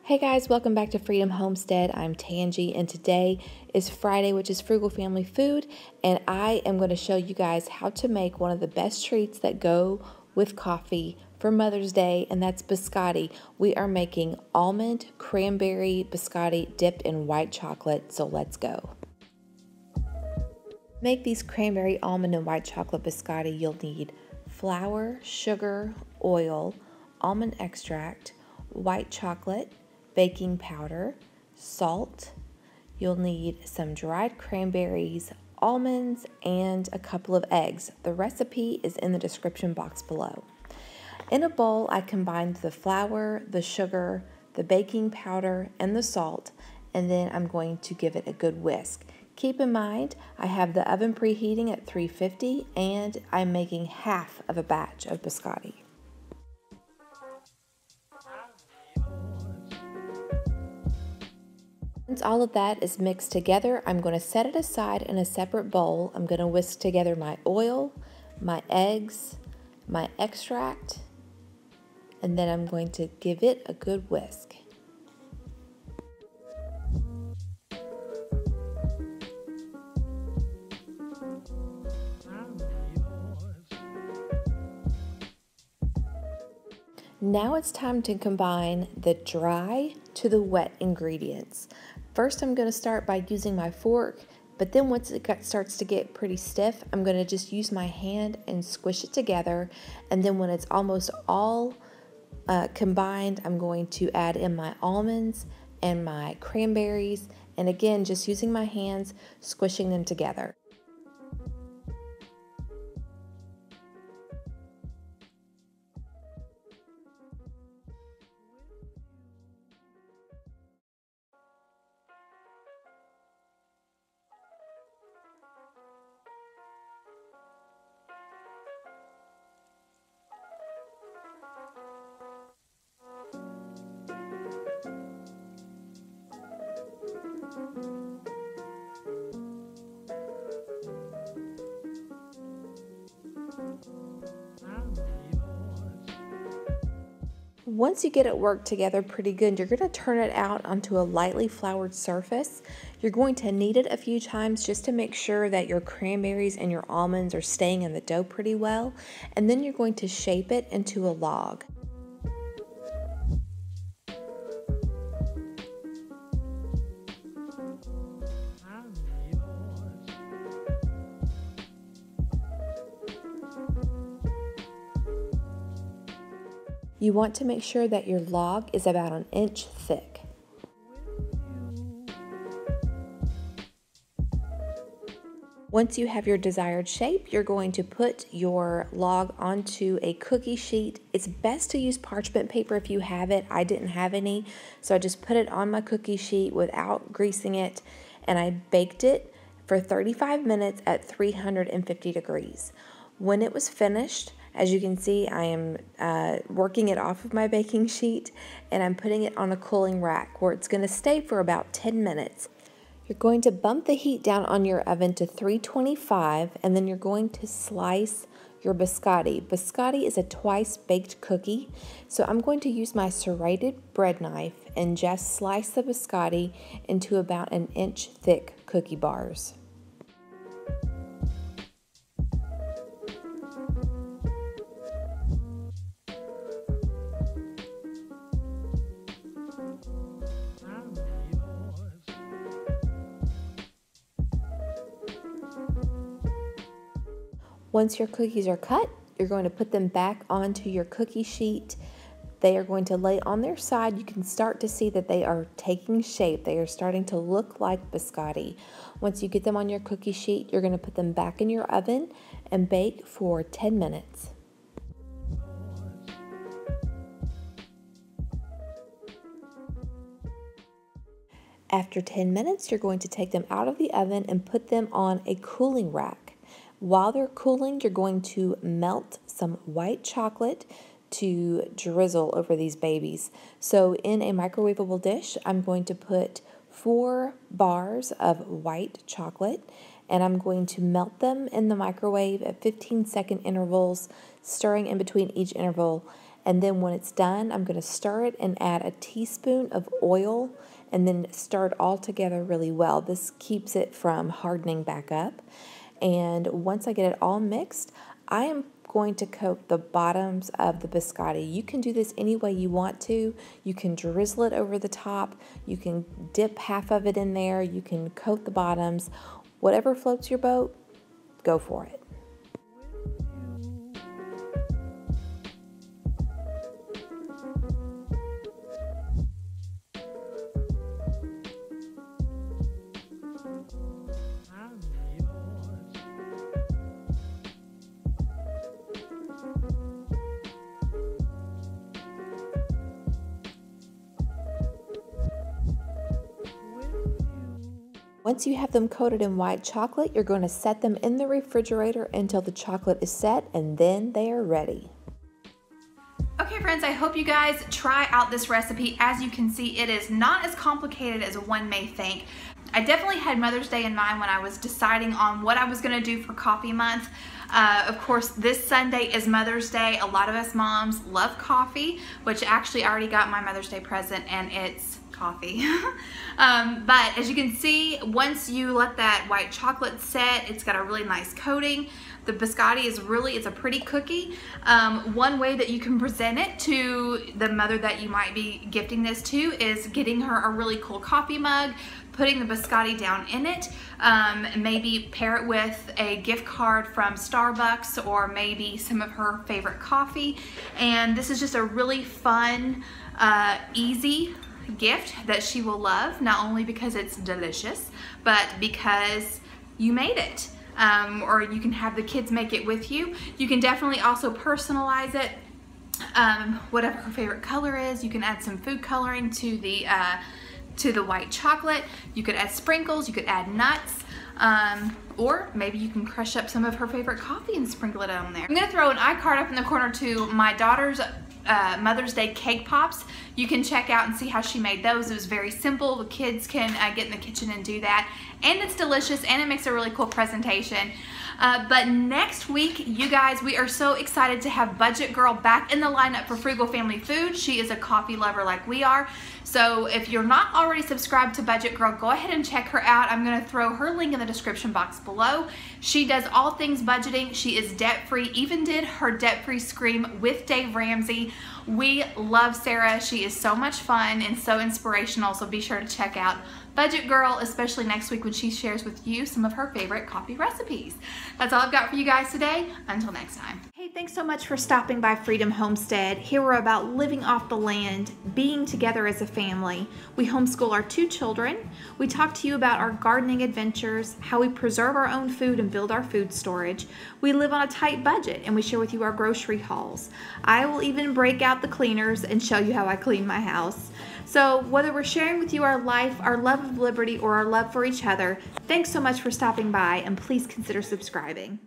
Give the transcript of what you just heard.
Hey guys, welcome back to Freedom Homestead. I'm Tangi, and today is Friday, which is Frugal Family Food, and I am going to show you guys how to make one of the best treats that go with coffee for Mother's Day, and that's biscotti. We are making almond cranberry biscotti dipped in white chocolate, so let's go. To make these cranberry almond and white chocolate biscotti, you'll need flour, sugar, oil, almond extract, white chocolate, baking powder, salt. You'll need some dried cranberries, almonds, and a couple of eggs. The recipe is in the description box below. In a bowl, I combined the flour, the sugar, the baking powder, and the salt, and then I'm going to give it a good whisk. Keep in mind, I have the oven preheating at 350, and I'm making half of a batch of biscotti. Once all of that is mixed together, I'm going to set it aside in a separate bowl. I'm going to whisk together my oil, my eggs, my extract, and then I'm going to give it a good whisk. Now it's time to combine the dry to the wet ingredients. First, I'm going to start by using my fork, but then once it starts to get pretty stiff, I'm going to just use my hand and squish it together. And then when it's almost all combined, I'm going to add in my almonds and my cranberries. And again, just using my hands, squishing them together. Once you get it worked together pretty good, you're going to turn it out onto a lightly floured surface. You're going to knead it a few times just to make sure that your cranberries and your almonds are staying in the dough pretty well. And then you're going to shape it into a log. You want to make sure that your log is about an inch thick. Once you have your desired shape, you're going to put your log onto a cookie sheet. It's best to use parchment paper if you have it. I didn't have any, so I just put it on my cookie sheet without greasing it, and I baked it for 35 minutes at 350 degrees. When it was finished, as you can see, I am working it off of my baking sheet, and I'm putting it on a cooling rack where it's going to stay for about 10 minutes. You're going to bump the heat down on your oven to 325, and then you're going to slice your biscotti. Biscotti is a twice baked cookie, so I'm going to use my serrated bread knife and just slice the biscotti into about an inch thick cookie bars. Once your cookies are cut, you're going to put them back onto your cookie sheet. They are going to lay on their side. You can start to see that they are taking shape. They are starting to look like biscotti. Once you get them on your cookie sheet, you're going to put them back in your oven and bake for 10 minutes. After 10 minutes, you're going to take them out of the oven and put them on a cooling rack. While they're cooling, you're going to melt some white chocolate to drizzle over these babies. So in a microwavable dish, I'm going to put 4 bars of white chocolate, and I'm going to melt them in the microwave at 15-second intervals, stirring in between each interval. And then when it's done, I'm going to stir it and add a teaspoon of oil and then stir it all together really well. This keeps it from hardening back up. And once I get it all mixed, I am going to coat the bottoms of the biscotti. You can do this any way you want to. You can drizzle it over the top. You can dip half of it in there. You can coat the bottoms. Whatever floats your boat, go for it. Once you have them coated in white chocolate, you're going to set them in the refrigerator until the chocolate is set, and then they are ready. Okay friends, I hope you guys try out this recipe. As you can see, it is not as complicated as one may think. I definitely had Mother's Day in mind when I was deciding on what I was going to do for Coffee Month. Of course, this Sunday is Mother's Day. A lot of us moms love coffee, which actually I already got my Mother's Day present, and it's coffee. But as you can see, once you let that white chocolate set, it's got a really nice coating. The biscotti is really, it's a pretty cookie. One way that you can present it to the mother that you might be gifting this to is getting her a really cool coffee mug, putting the biscotti down in it, maybe pair it with a gift card from Starbucks or maybe some of her favorite coffee. And this is just a really fun, easy gift that she will love, not only because it's delicious, but because you made it. Or you can have the kids make it with you. You can definitely also personalize it, whatever her favorite color is. You can add some food coloring to the white chocolate. You could add sprinkles, you could add nuts, or maybe you can crush up some of her favorite coffee and sprinkle it on there. I'm gonna throw an iCard up in the corner to my daughter's Mother's Day cake pops. You can check out and see how she made those. It was very simple. The kids can get in the kitchen and do that, and it's delicious, and it makes a really cool presentation. But next week, you guys, we are so excited to have Budget Girl back in the lineup for Frugal Family Food. She is a coffee lover like we are. So if you're not already subscribed to Budget Girl, go ahead and check her out. I'm going to throw her link in the description box below. She does all things budgeting. She is debt-free, even did her debt-free scream with Dave Ramsey. We love Sarah. She is so much fun and so inspirational, so be sure to check out Budget Girl, especially next week when she shares with you some of her favorite coffee recipes. That's all I've got for you guys today. Until next time. Hey, thanks so much for stopping by Freedom Homestead. Here we're about living off the land, being together as a family. We homeschool our 2 children. We talk to you about our gardening adventures, how we preserve our own food and build our food storage. We live on a tight budget, and we share with you our grocery hauls. I will even break out the cleaners and show you how I clean my house. So whether we're sharing with you our life, our love of liberty, or our love for each other, thanks so much for stopping by, and please consider subscribing.